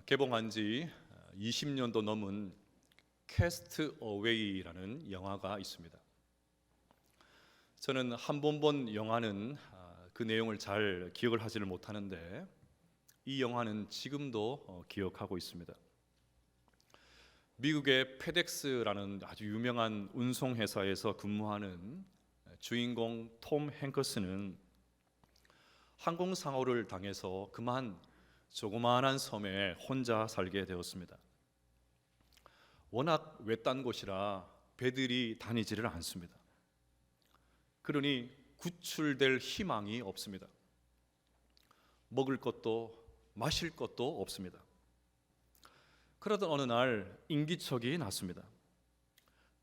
개봉한 지 20년도 넘은 캐스트 어웨이라는 영화가 있습니다. 저는 한 번 본 영화는 그 내용을 잘 기억을 하지를 못하는데 이 영화는 지금도 기억하고 있습니다. 미국의 페덱스라는 아주 유명한 운송회사에서 근무하는 주인공 톰 행커스는 항공사고를 당해서 그만 조그마한 섬에 혼자 살게 되었습니다. 워낙 외딴 곳이라 배들이 다니지를 않습니다. 그러니 구출될 희망이 없습니다. 먹을 것도 마실 것도 없습니다. 그러던 어느 날 인기척이 났습니다.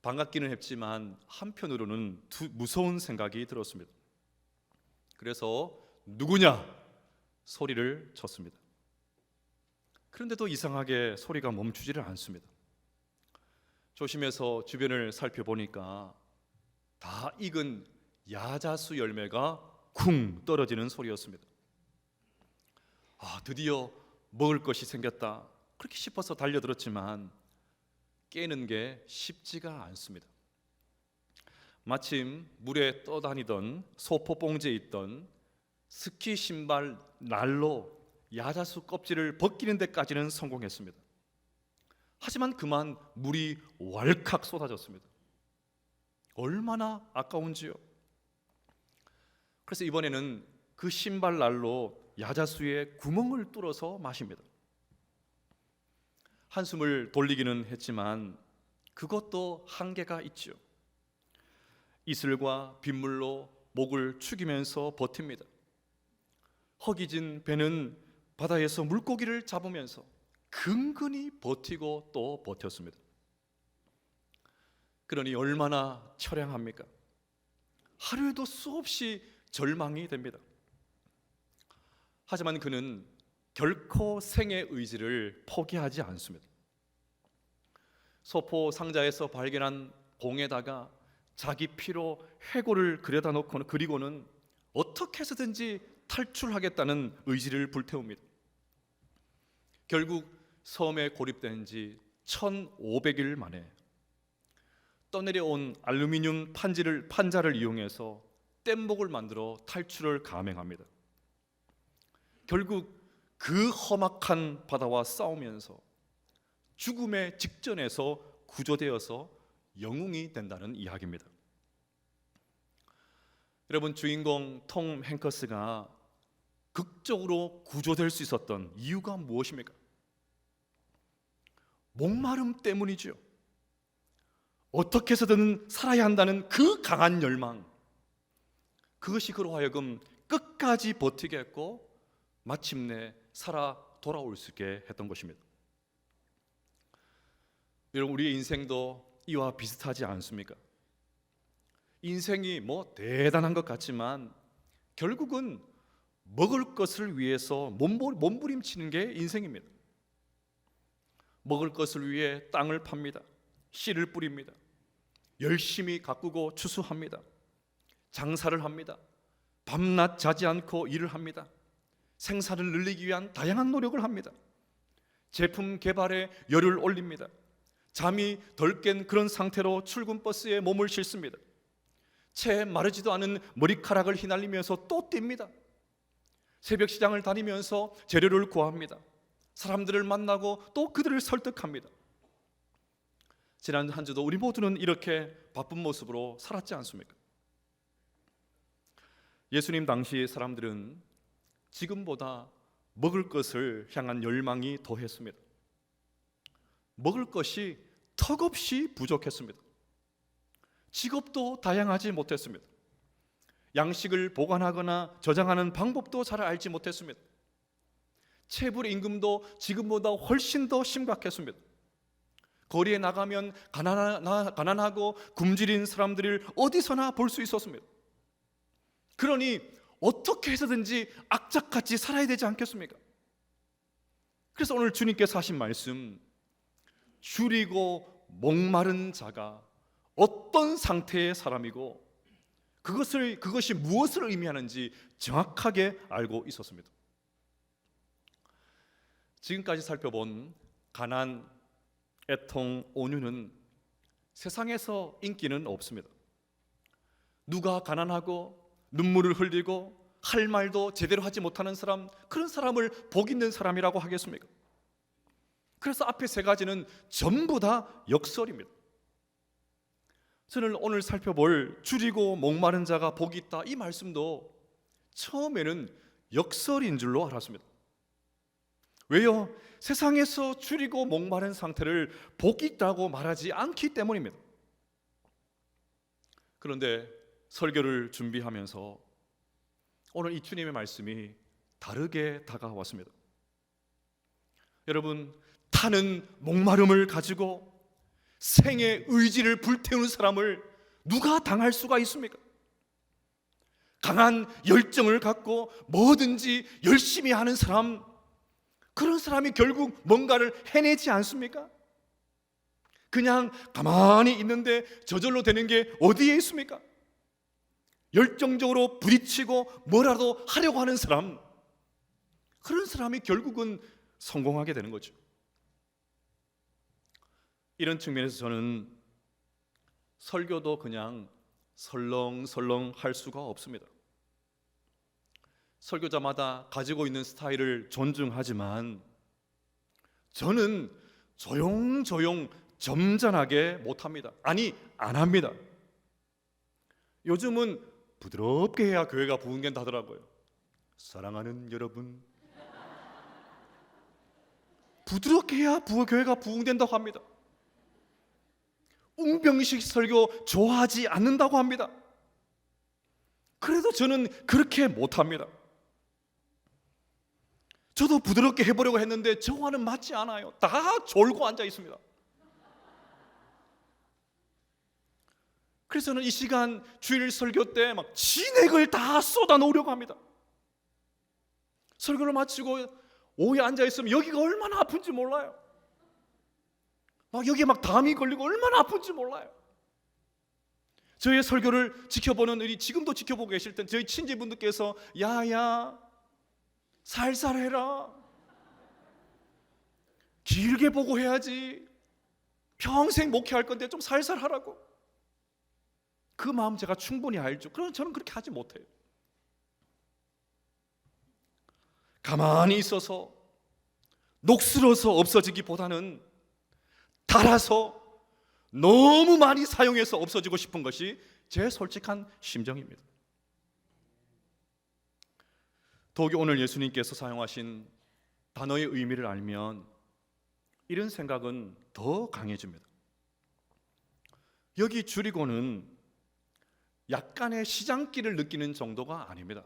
반갑기는 했지만 한편으로는 무서운 생각이 들었습니다. 그래서 누구냐 소리를 쳤습니다. 그런데도 이상하게 소리가 멈추지를 않습니다. 조심해서 주변을 살펴보니까 다 익은 야자수 열매가 쿵 떨어지는 소리였습니다. 드디어 먹을 것이 생겼다 그렇게 싶어서 달려들었지만 깨는 게 쉽지가 않습니다. 마침 물에 떠다니던 소포봉지에 있던 스키 신발 날로 야자수 껍질을 벗기는 데까지는 성공했습니다. 하지만 그만 물이 왈칵 쏟아졌습니다. 얼마나 아까운지요. 그래서 이번에는 그 신발 날로 야자수에 구멍을 뚫어서 마십니다. 한숨을 돌리기는 했지만 그것도 한계가 있죠. 이슬과 빗물로 목을 축이면서 버팁니다. 허기진 배는 바다에서 물고기를 잡으면서 근근히 버티고 또 버텼습니다. 그러니 얼마나 처량합니까? 하루에도 수없이 절망이 됩니다. 하지만 그는 결코 생의 의지를 포기하지 않습니다. 소포 상자에서 발견한 공에다가 자기 피로 해골을 그리고는 어떻게 해서든지 탈출하겠다는 의지를 불태웁니다. 결국 섬에 고립된 지 1500일 만에 떠내려온 알루미늄 판자를 이용해서 뗏목을 만들어 탈출을 감행합니다. 결국 그 험악한 바다와 싸우면서 죽음의 직전에서 구조되어서 영웅이 된다는 이야기입니다. 여러분, 주인공 톰 행커스가 극적으로 구조될 수 있었던 이유가 무엇입니까? 목마름 때문이죠. 어떻게 해서든 살아야 한다는 그 강한 열망, 그것이 그로 하여금 끝까지 버티게 했고 마침내 살아 돌아올 수 있게 했던 것입니다. 여러분, 우리의 인생도 이와 비슷하지 않습니까? 인생이 대단한 것 같지만 결국은 먹을 것을 위해서 몸부림치는 게 인생입니다. 먹을 것을 위해 땅을 팝니다. 씨를 뿌립니다. 열심히 가꾸고 추수합니다. 장사를 합니다. 밤낮 자지 않고 일을 합니다. 생산을 늘리기 위한 다양한 노력을 합니다. 제품 개발에 열을 올립니다. 잠이 덜 깬 그런 상태로 출근 버스에 몸을 싣습니다. 채 마르지도 않은 머리카락을 휘날리면서 또 뜁니다. 새벽 시장을 다니면서 재료를 구합니다. 사람들을 만나고 또 그들을 설득합니다. 지난 한 주도 우리 모두는 이렇게 바쁜 모습으로 살았지 않습니까? 예수님 당시 사람들은 지금보다 먹을 것을 향한 열망이 더했습니다. 먹을 것이 턱없이 부족했습니다. 직업도 다양하지 못했습니다. 양식을 보관하거나 저장하는 방법도 잘 알지 못했습니다. 체불 임금도 지금보다 훨씬 더 심각했습니다. 거리에 나가면 가난하고 굶주린 사람들을 어디서나 볼 수 있었습니다. 그러니 어떻게 해서든지 악착같이 살아야 되지 않겠습니까? 그래서 오늘 주님께서 하신 말씀, 줄이고 목마른 자가 어떤 상태의 사람이고 그것이 무엇을 의미하는지 정확하게 알고 있었습니다. 지금까지 살펴본 가난, 애통, 온유는 세상에서 인기는 없습니다. 누가 가난하고 눈물을 흘리고 할 말도 제대로 하지 못하는 사람, 그런 사람을 복 있는 사람이라고 하겠습니까? 그래서 앞에 세 가지는 전부 다 역설입니다. 저는 오늘 살펴볼 줄이고 목마른 자가 복이 있다, 이 말씀도 처음에는 역설인 줄로 알았습니다. 왜요? 세상에서 줄이고 목마른 상태를 복이 있다고 말하지 않기 때문입니다. 그런데 설교를 준비하면서 오늘 이 주님의 말씀이 다르게 다가왔습니다. 여러분, 타는 목마름을 가지고 생의 의지를 불태우는 사람을 누가 당할 수가 있습니까? 강한 열정을 갖고 뭐든지 열심히 하는 사람, 그런 사람이 결국 뭔가를 해내지 않습니까? 그냥 가만히 있는데 저절로 되는 게 어디에 있습니까? 열정적으로 부딪히고 뭐라도 하려고 하는 사람, 그런 사람이 결국은 성공하게 되는 거죠. 이런 측면에서 저는 설교도 그냥 설렁설렁 할 수가 없습니다. 설교자마다 가지고 있는 스타일을 존중하지만 저는 조용조용 점잖하게 못합니다. 아니, 안 합니다. 요즘은 부드럽게 해야 교회가 부흥된다 하더라고요. 사랑하는 여러분, 부드럽게 해야 교회가 부흥된다고 합니다. 웅병식 설교 좋아하지 않는다고 합니다. 그래도 저는 그렇게 못합니다. 저도 부드럽게 해보려고 했는데 저와는 맞지 않아요. 다 졸고 앉아 있습니다. 그래서 저는 이 시간 주일 설교 때 막 진액을 다 쏟아 놓으려고 합니다. 설교를 마치고 오후에 앉아 있으면 여기가 얼마나 아픈지 몰라요. 막 여기에 막 담이 걸리고 얼마나 아픈지 몰라요. 저의 설교를 지켜보는 우리 지금도 지켜보고 계실 땐 저희 친지분들께서 야야 살살 해라, 길게 보고 해야지, 평생 목회할 건데 좀 살살 하라고. 그 마음 제가 충분히 알죠. 그러나 저는 그렇게 하지 못해요. 가만히 있어서 녹슬어서 없어지기보다는 달아서 너무 많이 사용해서 없어지고 싶은 것이 제 솔직한 심정입니다. 더욱이 오늘 예수님께서 사용하신 단어의 의미를 알면 이런 생각은 더 강해집니다. 여기 줄이고는 약간의 시장기를 느끼는 정도가 아닙니다.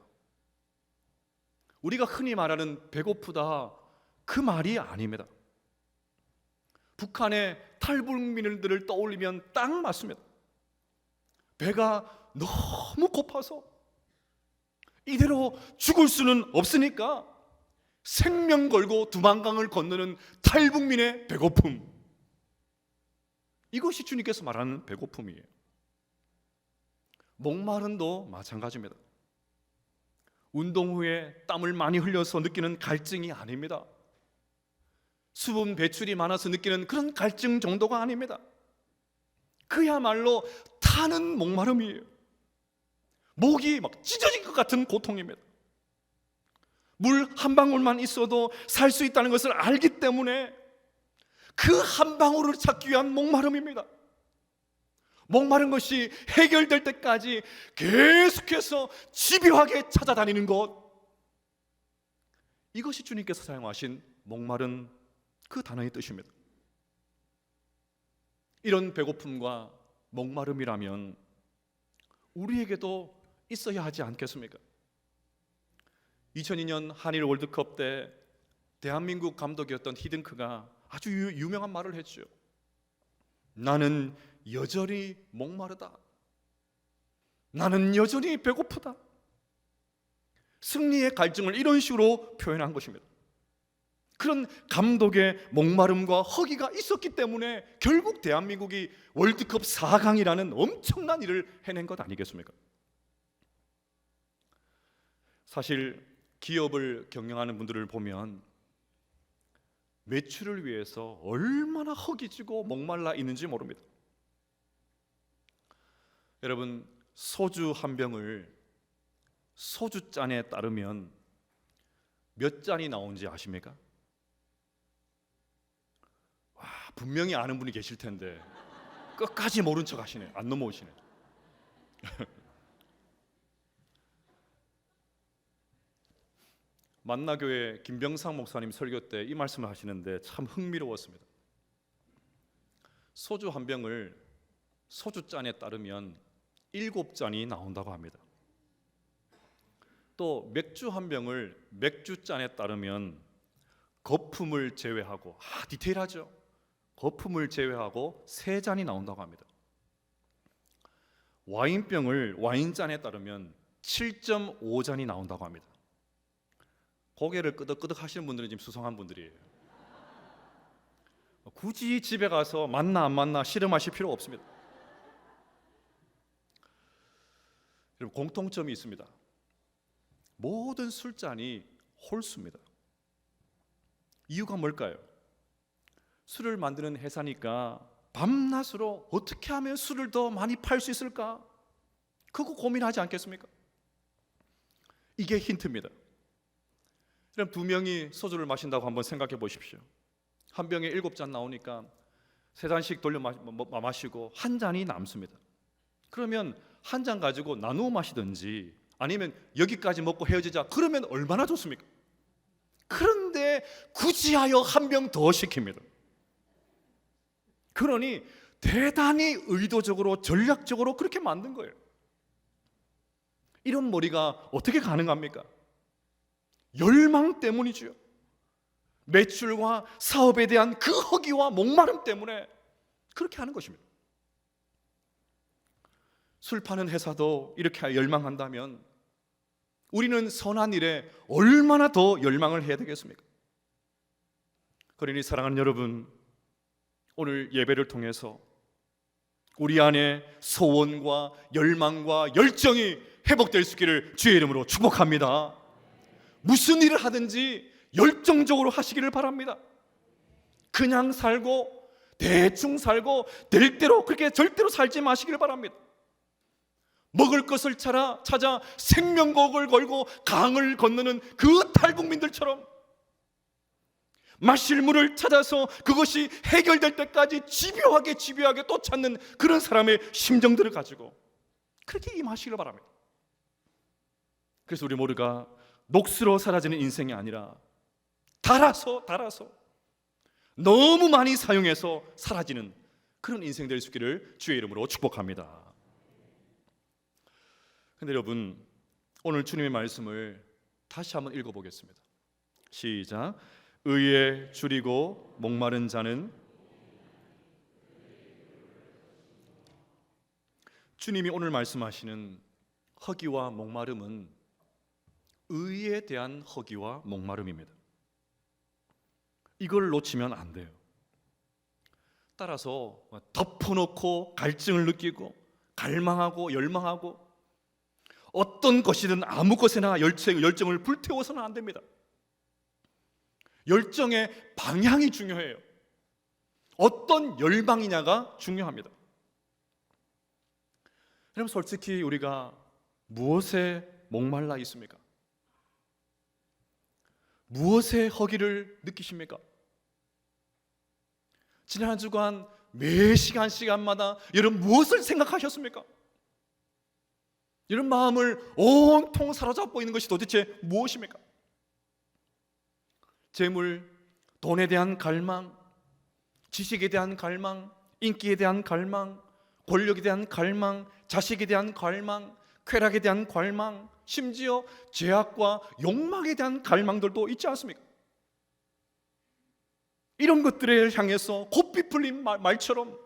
우리가 흔히 말하는 배고프다, 그 말이 아닙니다. 북한의 탈북민들을 떠올리면 딱 맞습니다. 배가 너무 고파서 이대로 죽을 수는 없으니까 생명 걸고 두만강을 건너는 탈북민의 배고픔, 이것이 주님께서 말하는 배고픔이에요. 목마름도 마찬가지입니다. 운동 후에 땀을 많이 흘려서 느끼는 갈증이 아닙니다. 수분 배출이 많아서 느끼는 그런 갈증 정도가 아닙니다. 그야말로 타는 목마름이에요. 목이 막 찢어질 것 같은 고통입니다. 물 한 방울만 있어도 살 수 있다는 것을 알기 때문에 그 한 방울을 찾기 위한 목마름입니다. 목마른 것이 해결될 때까지 계속해서 집요하게 찾아다니는 것, 이것이 주님께서 사용하신 목마른 그 단어의 뜻입니다. 이런 배고픔과 목마름이라면 우리에게도 있어야 하지 않겠습니까? 2002년 한일 월드컵 때 대한민국 감독이었던 히딩크가 아주 유명한 말을 했죠. 나는 여전히 목마르다. 나는 여전히 배고프다. 승리의 갈증을 이런 식으로 표현한 것입니다. 그런 감독의 목마름과 허기가 있었기 때문에 결국 대한민국이 월드컵 4강이라는 엄청난 일을 해낸 것 아니겠습니까? 사실 기업을 경영하는 분들을 보면 매출을 위해서 얼마나 허기지고 목말라 있는지 모릅니다. 여러분, 소주 한 병을 소주잔에 따르면 몇 잔이 나오는지 아십니까? 와, 분명히 아는 분이 계실 텐데 끝까지 모른 척 하시네. 안 넘어오시네. 만나교회 김병상 목사님 설교 때 이 말씀을 하시는데 참 흥미로웠습니다. 소주 한 병을 소주잔에 따르면 7잔이 나온다고 합니다. 또 맥주 한 병을 맥주잔에 따르면 거품을 제외하고, 디테일하죠? 거품을 제외하고 3잔이 나온다고 합니다. 와인병을 와인잔에 따르면 7.5잔이 나온다고 합니다. 고개를 끄덕끄덕 하시는 분들은 지금 수상한 분들이에요. 굳이 집에 가서 맞나 안 맞나 실험하실 필요 없습니다. 여러분, 공통점이 있습니다. 모든 술잔이 홀수입니다. 이유가 뭘까요? 술을 만드는 회사니까 밤낮으로 어떻게 하면 술을 더 많이 팔 수 있을까? 그거 고민하지 않겠습니까? 이게 힌트입니다. 그럼 2명이 소주를 마신다고 한번 생각해 보십시오. 한 병에 7잔 나오니까 3잔씩 돌려 마시고 한 잔이 남습니다. 그러면 한 잔 가지고 나누어 마시든지 아니면 여기까지 먹고 헤어지자, 그러면 얼마나 좋습니까? 그런데 굳이하여 한 병 더 시킵니다. 그러니 대단히 의도적으로 전략적으로 그렇게 만든 거예요. 이런 머리가 어떻게 가능합니까? 열망 때문이죠. 매출과 사업에 대한 그 허기와 목마름 때문에 그렇게 하는 것입니다. 술 파는 회사도 이렇게 열망한다면 우리는 선한 일에 얼마나 더 열망을 해야 되겠습니까? 그러니 사랑하는 여러분, 오늘 예배를 통해서 우리 안에 소원과 열망과 열정이 회복될 수 있기를 주의 이름으로 축복합니다. 무슨 일을 하든지 열정적으로 하시기를 바랍니다. 그냥 살고 대충 살고 될 대로 그렇게 절대로 살지 마시기를 바랍니다. 먹을 것을 찾아 생명곡을 걸고 강을 건너는 그 탈북민들처럼 마실 물을 찾아서 그것이 해결될 때까지 집요하게 또 찾는 그런 사람의 심정들을 가지고 그렇게 임하시기를 바랍니다. 그래서 우리 모두가 녹슬어 사라지는 인생이 아니라 달아서 너무 많이 사용해서 사라지는 그런 인생 될 수 있기를 주의 이름으로 축복합니다. 근데 여러분, 오늘 주님의 말씀을 다시 한번 읽어보겠습니다. 시작. 의에 줄이고 목마른 자는, 주님이 오늘 말씀하시는 허기와 목마름은 의에 대한 허기와 목마름입니다. 이걸 놓치면 안 돼요. 따라서 덮어놓고 갈증을 느끼고 갈망하고 열망하고 어떤 것이든 아무 것에나 열정을 불태워서는 안 됩니다. 열정의 방향이 중요해요. 어떤 열망이냐가 중요합니다. 여러분, 솔직히 우리가 무엇에 목말라 있습니까? 무엇에 허기를 느끼십니까? 지난 한 주간 매 시간마다 여러분 무엇을 생각하셨습니까? 여러분 마음을 온통 사로잡고 있는 것이 도대체 무엇입니까? 재물, 돈에 대한 갈망, 지식에 대한 갈망, 인기에 대한 갈망, 권력에 대한 갈망, 자식에 대한 갈망, 쾌락에 대한 갈망, 심지어 죄악과 욕망에 대한 갈망들도 있지 않습니까? 이런 것들을 향해서 곱비 풀린 말처럼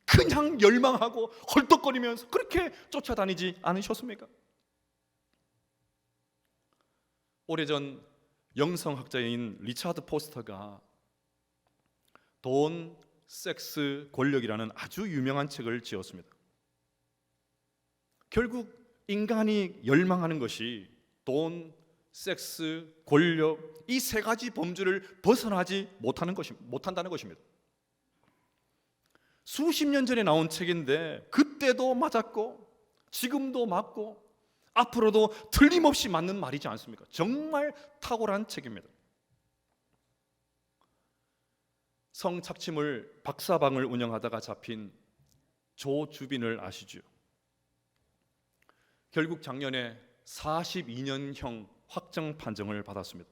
그냥 열망하고 헐떡거리면서 그렇게 쫓아다니지 않으셨습니까? 오래전 영성학자인 리차드 포스터가 돈, 섹스, 권력이라는 아주 유명한 책을 지었습니다. 결국 인간이 열망하는 것이 돈, 섹스, 권력, 이 세 가지 범주를 벗어나지 못한다는 것입니다. 수십 년 전에 나온 책인데 그때도 맞았고 지금도 맞고 앞으로도 틀림없이 맞는 말이지 않습니까? 정말 탁월한 책입니다. 성착취물 박사방을 운영하다가 잡힌 조주빈을 아시죠? 결국 작년에 42년형 확정 판정을 받았습니다.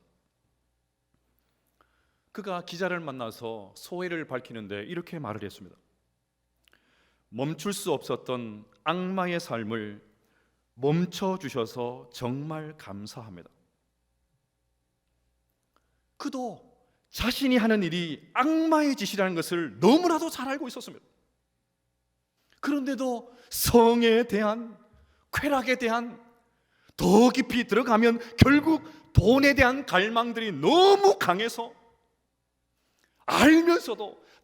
그가 기자를 만나서 소회를 밝히는데 이렇게 말을 했습니다. 멈출 수 없었던 악마의 삶을 멈춰주셔서 정말 감사합니다. 그도 자신이 하는 일이 악마의 짓이라는 것을 너무나도 잘 알고 있었습니다. 그런데도 성에 대한, 쾌락에 대한, 더 깊이 들어가면 결국 돈에 대한 갈망들이 너무 강해서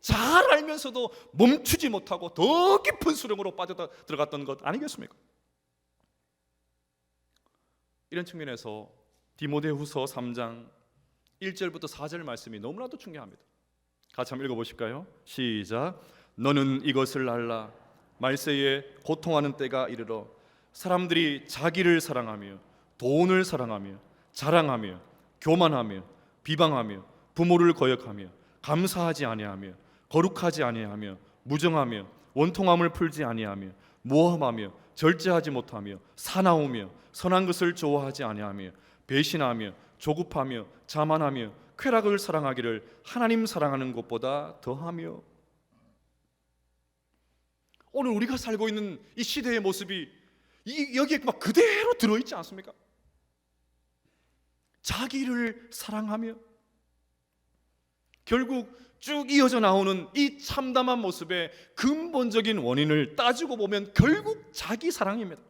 잘 알면서도 멈추지 못하고 더 깊은 수렁으로 빠져들어갔던 것 아니겠습니까? 이런 측면에서 디모데후서 3장 1절부터 4절 말씀이 너무나도 중요합니다. 같이 한번 읽어보실까요? 시작. 너는 이것을 알라. 말세에 고통하는 때가 이르러 사람들이 자기를 사랑하며 돈을 사랑하며 자랑하며 교만하며 비방하며 부모를 거역하며 감사하지 아니하며 거룩하지 아니하며 무정하며 원통함을 풀지 아니하며 모함하며 절제하지 못하며 사나우며 선한 것을 좋아하지 아니하며 배신하며 조급하며 자만하며 쾌락을 사랑하기를 하나님 사랑하는 것보다 더하며. 오늘 우리가 살고 있는 이 시대의 모습이 여기에 막 그대로 들어있지 않습니까? 자기를 사랑하며, 결국 쭉 이어져 나오는 이 참담한 모습의 근본적인 원인을 따지고 보면 결국 자기 사랑입니다.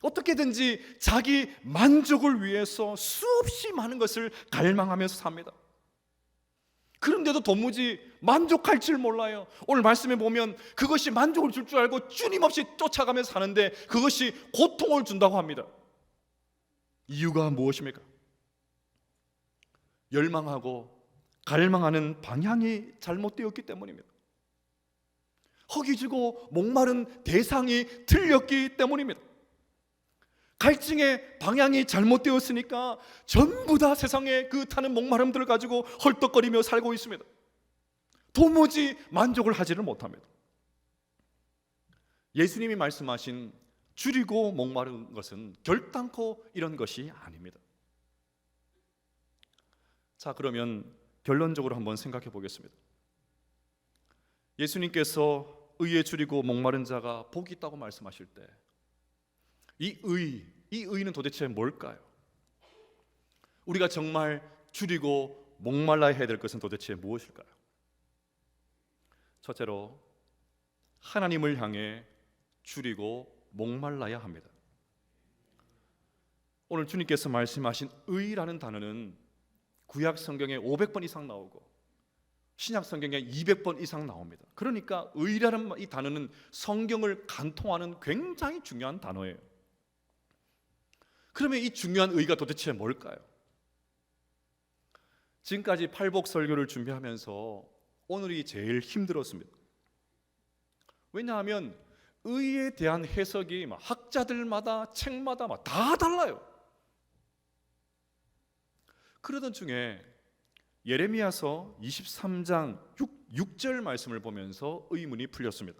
어떻게든지 자기 만족을 위해서 수없이 많은 것을 갈망하면서 삽니다. 그런데도 도무지 만족할 줄 몰라요. 오늘 말씀에 보면 그것이 만족을 줄 줄 알고 끊임없이 쫓아가면서 사는데 그것이 고통을 준다고 합니다. 이유가 무엇입니까? 열망하고 갈망하는 방향이 잘못되었기 때문입니다. 허기지고 목마른 대상이 틀렸기 때문입니다. 갈증의 방향이 잘못되었으니까 전부 다 세상의 그 타는 목마름들을 가지고 헐떡거리며 살고 있습니다. 도무지 만족을 하지를 못합니다. 예수님이 말씀하신 줄이고 목마른 것은 결단코 이런 것이 아닙니다. 자, 그러면 결론적으로 한번 생각해 보겠습니다. 예수님께서 의에 줄이고 목마른 자가 복이 있다고 말씀하실 때 이 의는 도대체 뭘까요? 우리가 정말 줄이고 목말라야 해야 될 것은 도대체 무엇일까요? 첫째로 하나님을 향해 줄이고 목말라야 합니다. 오늘 주님께서 말씀하신 의라는 단어는 구약 성경에 500번 이상 나오고 신약 성경에 200번 이상 나옵니다. 그러니까 의라는 이 단어는 성경을 간통하는 굉장히 중요한 단어예요. 그러면 이 중요한 의가 도대체 뭘까요? 지금까지 팔복 설교를 준비하면서 오늘이 제일 힘들었습니다. 왜냐하면 의에 대한 해석이 학자들마다 책마다 다 달라요. 그러던 중에 예레미야서 23장 6절 말씀을 보면서 의문이 풀렸습니다.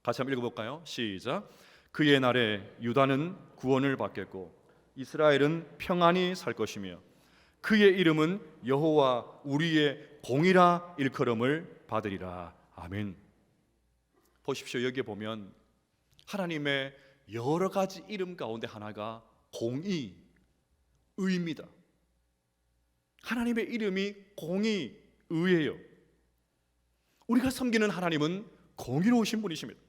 같이 한번 읽어볼까요? 시작. 그의 날에 유다는 구원을 받겠고 이스라엘은 평안히 살 것이며 그의 이름은 여호와 우리의 공이라 일컬음을 받으리라. 아멘. 보십시오. 여기에 보면 하나님의 여러 가지 이름 가운데 하나가 공의, 의입니다. 하나님의 이름이 공의, 의예요. 우리가 섬기는 하나님은 공의로우신 분이십니다.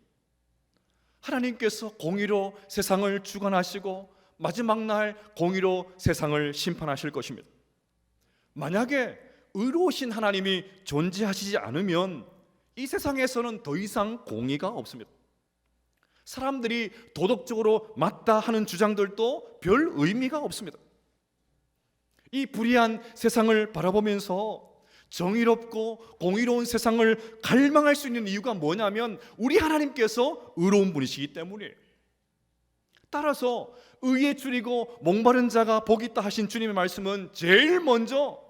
하나님께서 공의로 세상을 주관하시고 마지막 날 공의로 세상을 심판하실 것입니다. 만약에 의로우신 하나님이 존재하시지 않으면 이 세상에서는 더 이상 공의가 없습니다. 사람들이 도덕적으로 맞다 하는 주장들도 별 의미가 없습니다. 이 불의한 세상을 바라보면서 정의롭고 공의로운 세상을 갈망할 수 있는 이유가 뭐냐면 우리 하나님께서 의로운 분이시기 때문이에요. 따라서 의에 줄이고 목마른 자가 복이 있다 하신 주님의 말씀은 제일 먼저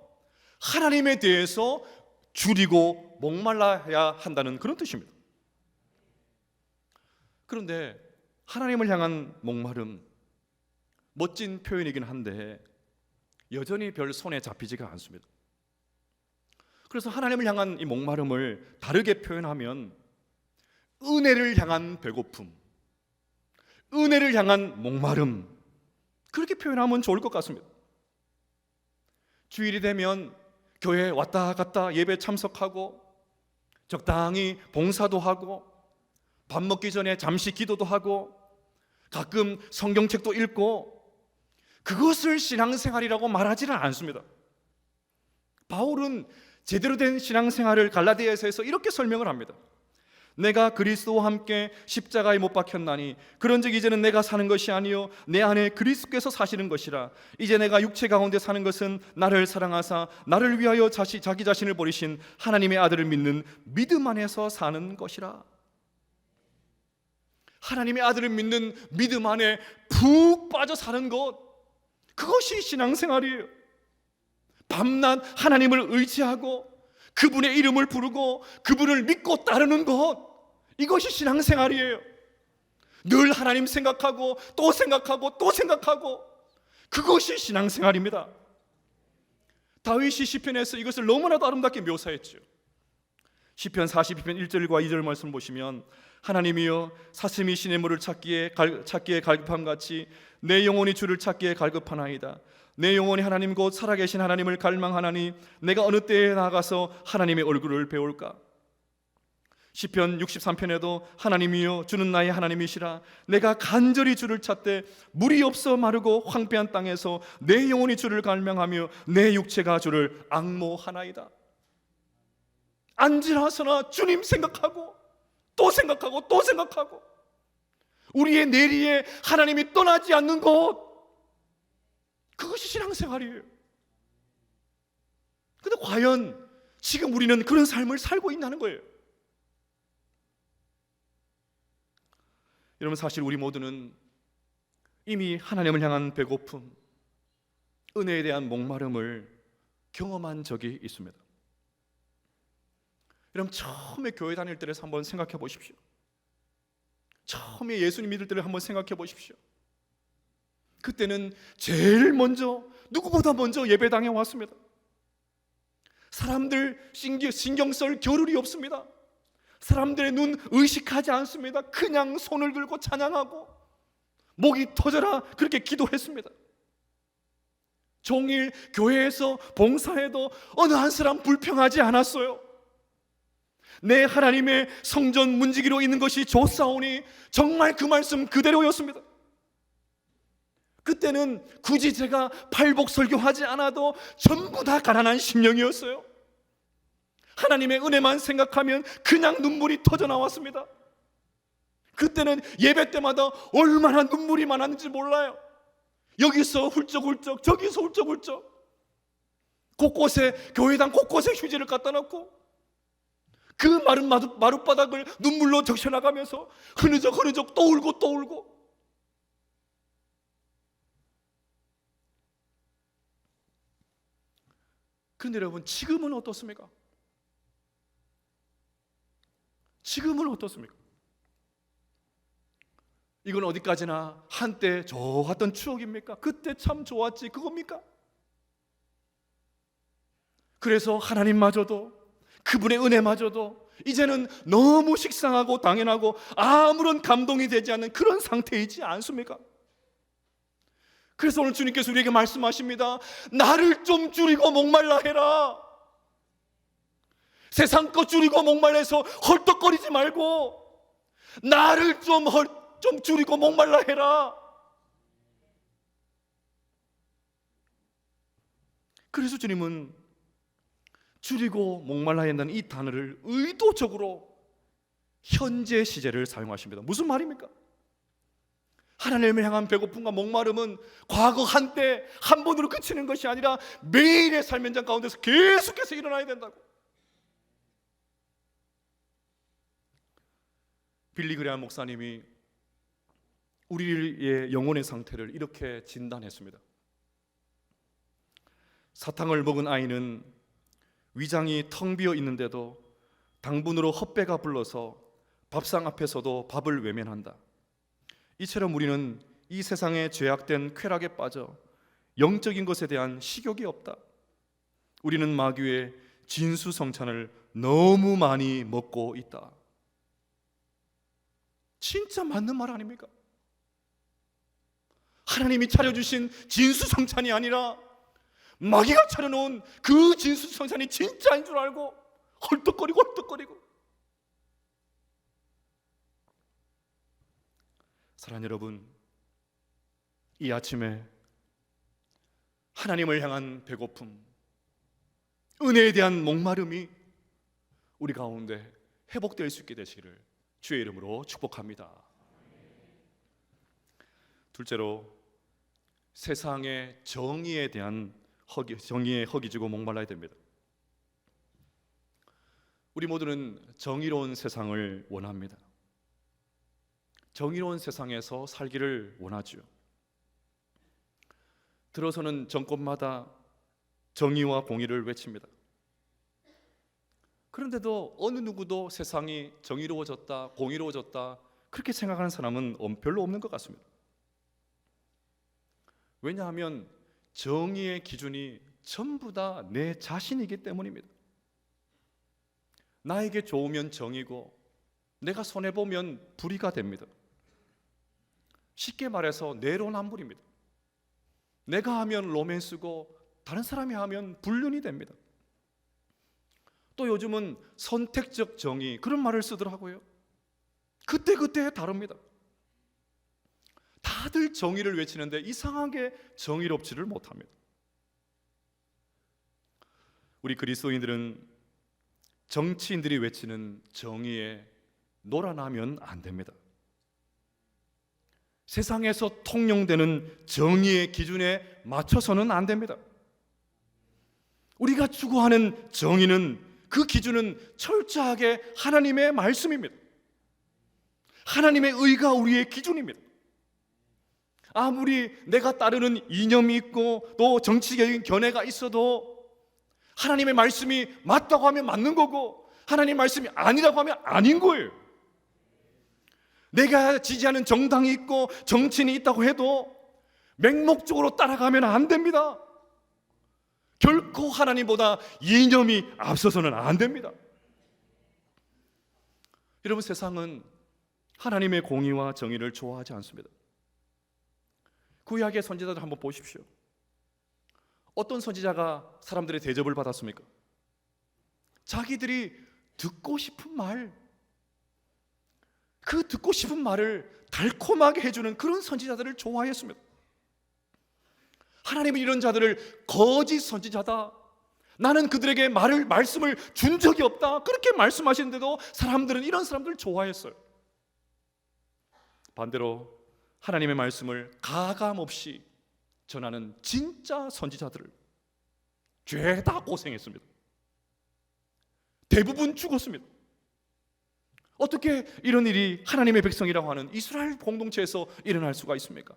하나님에 대해서 줄이고 목말라야 한다는 그런 뜻입니다. 그런데 하나님을 향한 목마름, 멋진 표현이긴 한데 여전히 별 손에 잡히지가 않습니다. 그래서 하나님을 향한 이 목마름을 다르게 표현하면 은혜를 향한 배고픔, 은혜를 향한 목마름, 그렇게 표현하면 좋을 것 같습니다. 주일이 되면 교회 왔다 갔다 예배 참석하고 적당히 봉사도 하고 밥 먹기 전에 잠시 기도도 하고 가끔 성경책도 읽고 그것을 신앙생활이라고 말하지는 않습니다. 바울은 제대로 된 신앙생활을 갈라디아서에서 이렇게 설명을 합니다. 내가 그리스도와 함께 십자가에 못 박혔나니 그런즉 이제는 내가 사는 것이 아니요 내 안에 그리스도께서 사시는 것이라. 이제 내가 육체 가운데 사는 것은 나를 사랑하사 나를 위하여 자기 자신을 버리신 하나님의 아들을 믿는 믿음 안에서 사는 것이라. 하나님의 아들을 믿는 믿음 안에 푹 빠져 사는 것, 그것이 신앙생활이에요. 밤낮 하나님을 의지하고 그분의 이름을 부르고 그분을 믿고 따르는 것, 이것이 신앙생활이에요. 늘 하나님 생각하고 또 생각하고 또 생각하고, 그것이 신앙생활입니다. 다윗이 시편에서 이것을 너무나도 아름답게 묘사했죠. 시편 42편 1절과 2절 말씀 보시면 하나님이여 사슴이 시냇물을 찾기에 갈급함같이 내 영혼이 주를 찾기에 갈급하나이다. 내 영혼이 하나님 곧 살아계신 하나님을 갈망하나니 내가 어느 때에 나가서 하나님의 얼굴을 배울까. 시편 63편에도 하나님이여 주는 나의 하나님이시라. 내가 간절히 주를 찾되 물이 없어 마르고 황폐한 땅에서 내 영혼이 주를 갈망하며 내 육체가 주를 앙모하나이다. 앉으라서나 주님 생각하고 또 생각하고 또 생각하고, 우리의 내리에 하나님이 떠나지 않는 것, 그것이 신앙생활이에요. 그런데 과연 지금 우리는 그런 삶을 살고 있다는 거예요. 여러분, 사실 우리 모두는 이미 하나님을 향한 배고픔, 은혜에 대한 목마름을 경험한 적이 있습니다. 여러분, 처음에 교회 다닐 때를 한번 생각해 보십시오. 처음에 예수님 믿을 때를 한번 생각해 보십시오. 그때는 제일 먼저, 누구보다 먼저 예배당에 왔습니다. 사람들 신경 쓸 겨를이 없습니다. 사람들의 눈 의식하지 않습니다. 그냥 손을 들고 찬양하고 목이 터져라 그렇게 기도했습니다. 종일 교회에서 봉사해도 어느 한 사람 불평하지 않았어요. 내 하나님의 성전 문지기로 있는 것이 좋사오니 정말 그 말씀 그대로였습니다. 그때는 굳이 제가 팔복 설교하지 않아도 전부 다 가난한 심령이었어요. 하나님의 은혜만 생각하면 그냥 눈물이 터져 나왔습니다. 그때는 예배 때마다 얼마나 눈물이 많았는지 몰라요. 여기서 훌쩍훌쩍 저기서 훌쩍훌쩍, 곳곳에, 교회당 곳곳에 휴지를 갖다 놓고 그 마른 마룻바닥을 눈물로 적셔나가면서 흐느적 또 울고 또 울고. 그런데 여러분, 지금은 어떻습니까? 지금은 어떻습니까? 이건 어디까지나 한때 좋았던 추억입니까? 그때 참 좋았지 그겁니까? 그래서 하나님마저도, 그분의 은혜마저도 이제는 너무 식상하고 당연하고 아무런 감동이 되지 않는 그런 상태이지 않습니까? 그래서 오늘 주님께서 우리에게 말씀하십니다. 나를 좀 줄이고 목말라 해라. 세상 것 줄이고 목말라해서 헐떡거리지 말고 나를 좀 줄이고 목말라 해라. 그래서 주님은 줄이고 목말라 한다는 이 단어를 의도적으로 현재 시제를 사용하십니다. 무슨 말입니까? 하나님을 향한 배고픔과 목마름은 과거 한때 한 번으로 그치는 것이 아니라 매일의 삶 현장 가운데서 계속해서 일어나야 된다고. 빌리 그레함 목사님이 우리의 영혼의 상태를 이렇게 진단했습니다. 사탕을 먹은 아이는 위장이 텅 비어 있는데도 당분으로 헛배가 불러서 밥상 앞에서도 밥을 외면한다. 이처럼 우리는 이 세상에 죄악된 쾌락에 빠져 영적인 것에 대한 식욕이 없다. 우리는 마귀의 진수성찬을 너무 많이 먹고 있다. 진짜 맞는 말 아닙니까? 하나님이 차려주신 진수성찬이 아니라 마귀가 차려놓은 그 진수성찬이 진짜인 줄 알고 헐떡거리고 사랑하는 여러분, 이 아침에 하나님을 향한 배고픔, 은혜에 대한 목마름이 우리 가운데 회복될 수 있게 되시기를 주의 이름으로 축복합니다. 둘째로, 세상의 정의에 대한 정의에 허기지고 목말라야 됩니다. 우리 모두는 정의로운 세상을 원합니다. 정의로운 세상에서 살기를 원하죠. 들어서는 정권마다 정의와 공의를 외칩니다. 그런데도 어느 누구도 세상이 정의로워졌다, 공의로워졌다 그렇게 생각하는 사람은 별로 없는 것 같습니다. 왜냐하면 정의의 기준이 전부 다 내 자신이기 때문입니다. 나에게 좋으면 정의고 내가 손해보면 불의가 됩니다. 쉽게 말해서 내로남불입니다. 내가 하면 로맨스고 다른 사람이 하면 불륜이 됩니다. 또 요즘은 선택적 정의 그런 말을 쓰더라고요. 그때그때 다릅니다. 다들 정의를 외치는데 이상하게 정의롭지를 못합니다. 우리 그리스도인들은 정치인들이 외치는 정의에 놀아나면 안 됩니다. 세상에서 통용되는 정의의 기준에 맞춰서는 안 됩니다. 우리가 추구하는 정의는, 그 기준은 철저하게 하나님의 말씀입니다. 하나님의 의가 우리의 기준입니다. 아무리 내가 따르는 이념이 있고 또 정치적인 견해가 있어도 하나님의 말씀이 맞다고 하면 맞는 거고 하나님의 말씀이 아니라고 하면 아닌 거예요. 내가 지지하는 정당이 있고 정치인이 있다고 해도 맹목적으로 따라가면 안 됩니다. 결코 하나님보다 이념이 앞서서는 안 됩니다. 여러분, 세상은 하나님의 공의와 정의를 좋아하지 않습니다. 구약의 선지자들 한번 보십시오. 어떤 선지자가 사람들의 대접을 받았습니까? 자기들이 듣고 싶은 말, 그 듣고 싶은 말을 달콤하게 해주는 그런 선지자들을 좋아했습니다. 하나님은 이런 자들을 거짓 선지자다, 나는 그들에게 말씀을 준 적이 없다, 그렇게 말씀하시는데도 사람들은 이런 사람들을 좋아했어요. 반대로 하나님의 말씀을 가감없이 전하는 진짜 선지자들을 죄다 고생했습니다. 대부분 죽었습니다. 어떻게 이런 일이 하나님의 백성이라고 하는 이스라엘 공동체에서 일어날 수가 있습니까?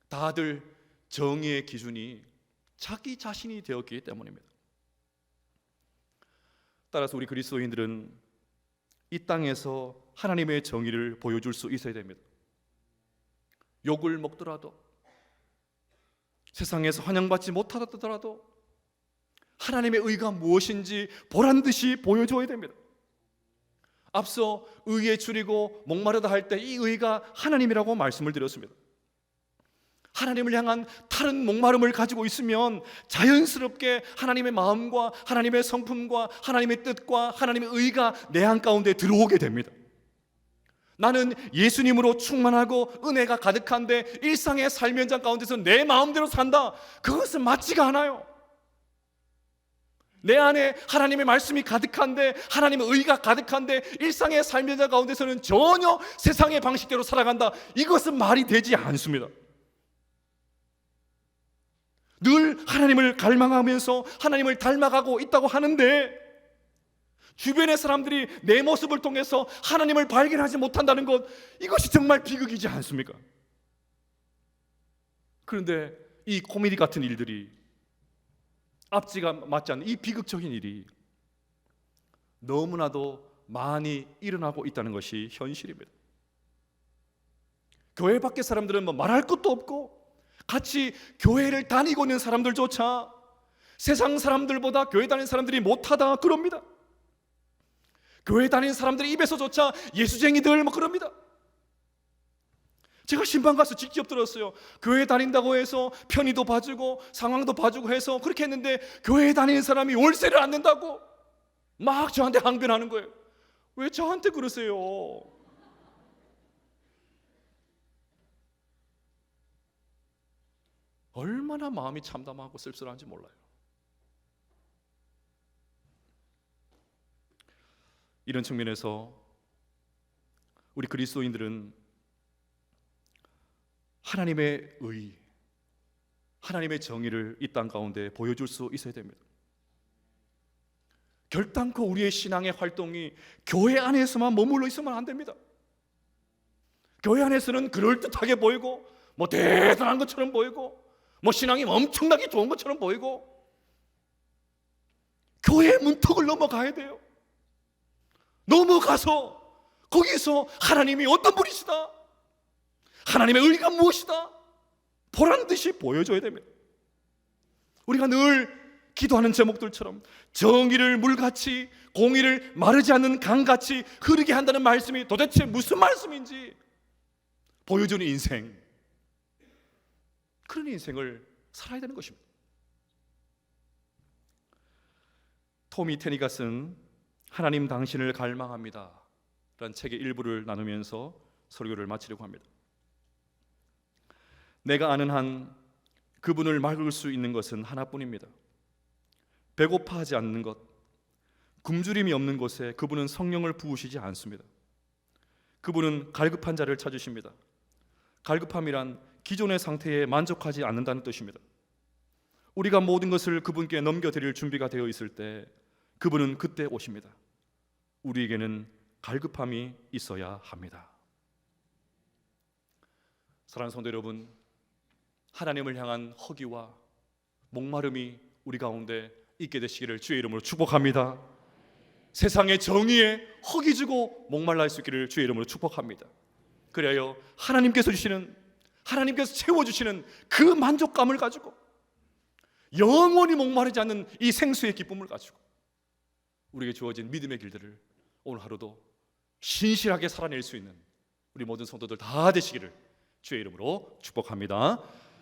다들 정의의 기준이 자기 자신이 되었기 때문입니다. 따라서 우리 그리스도인들은 이 땅에서 하나님의 정의를 보여줄 수 있어야 됩니다. 욕을 먹더라도, 세상에서 환영받지 못하더라도 하나님의 의가 무엇인지 보란듯이 보여줘야 됩니다. 앞서 의에 줄이고 목마르다 할 때 이 의가 하나님이라고 말씀을 드렸습니다. 하나님을 향한 다른 목마름을 가지고 있으면 자연스럽게 하나님의 마음과 하나님의 성품과 하나님의 뜻과 하나님의 의가 내 안 가운데 들어오게 됩니다. 나는 예수님으로 충만하고 은혜가 가득한데 일상의 삶 현장 가운데서 내 마음대로 산다, 그것은 맞지가 않아요. 내 안에 하나님의 말씀이 가득한데, 하나님의 의가 가득한데 일상의 삶의 가운데서는 전혀 세상의 방식대로 살아간다. 이것은 말이 되지 않습니다. 늘 하나님을 갈망하면서 하나님을 닮아가고 있다고 하는데 주변의 사람들이 내 모습을 통해서 하나님을 발견하지 못한다는 것, 이것이 정말 비극이지 않습니까? 그런데 이 코미디 같은 일들이, 앞뒤가 맞지 않는 이 비극적인 일이 너무나도 많이 일어나고 있다는 것이 현실입니다. 교회 밖의 사람들은 뭐 말할 것도 없고, 같이 교회를 다니고 있는 사람들조차 세상 사람들보다 교회 다니는 사람들이 못하다 그럽니다. 교회 다니는 사람들의 입에서조차 예수쟁이들 뭐 그럽니다. 제가 신방 가서 직접 들었어요. 교회 다닌다고 해서 편의도 봐주고 상황도 봐주고 해서 그렇게 했는데 교회 다니는 사람이 월세를 안 낸다고 막 저한테 항변하는 거예요. 왜 저한테 그러세요? 얼마나 마음이 참담하고 쓸쓸한지 몰라요. 이런 측면에서 우리 그리스도인들은 하나님의 의, 하나님의 정의를 이 땅 가운데 보여줄 수 있어야 됩니다. 결단코 우리의 신앙의 활동이 교회 안에서만 머물러 있으면 안 됩니다. 교회 안에서는 그럴듯하게 보이고 뭐 대단한 것처럼 보이고 뭐 신앙이 엄청나게 좋은 것처럼 보이고, 교회 문턱을 넘어가야 돼요. 넘어가서 거기서 하나님이 어떤 분이시다, 하나님의 의가 무엇이다 보란 듯이 보여줘야 됩니다. 우리가 늘 기도하는 제목들처럼 정의를 물같이, 공의를 마르지 않는 강같이 흐르게 한다는 말씀이 도대체 무슨 말씀인지 보여주는 인생, 그런 인생을 살아야 되는 것입니다. 토미 테니가 쓴 하나님 당신을 갈망합니다 라는 책의 일부를 나누면서 설교를 마치려고 합니다. 내가 아는 한 그분을 막을 수 있는 것은 하나뿐입니다. 배고파하지 않는 것, 굶주림이 없는 곳에 그분은 성령을 부으시지 않습니다. 그분은 갈급한 자를 찾으십니다. 갈급함이란 기존의 상태에 만족하지 않는다는 뜻입니다. 우리가 모든 것을 그분께 넘겨드릴 준비가 되어 있을 때 그분은 그때 오십니다. 우리에게는 갈급함이 있어야 합니다. 사랑하는 성도 여러분, 하나님을 향한 허기와 목마름이 우리 가운데 있게 되시기를 주의 이름으로 축복합니다. 세상의 정의에 허기 주고 목말라 할 수 있기를 주의 이름으로 축복합니다. 그래요, 하나님께서 채워주시는 그 만족감을 가지고 영원히 목마르지 않는 이 생수의 기쁨을 가지고 우리에게 주어진 믿음의 길들을 오늘 하루도 신실하게 살아낼 수 있는 우리 모든 성도들 다 되시기를 주의 이름으로 축복합니다.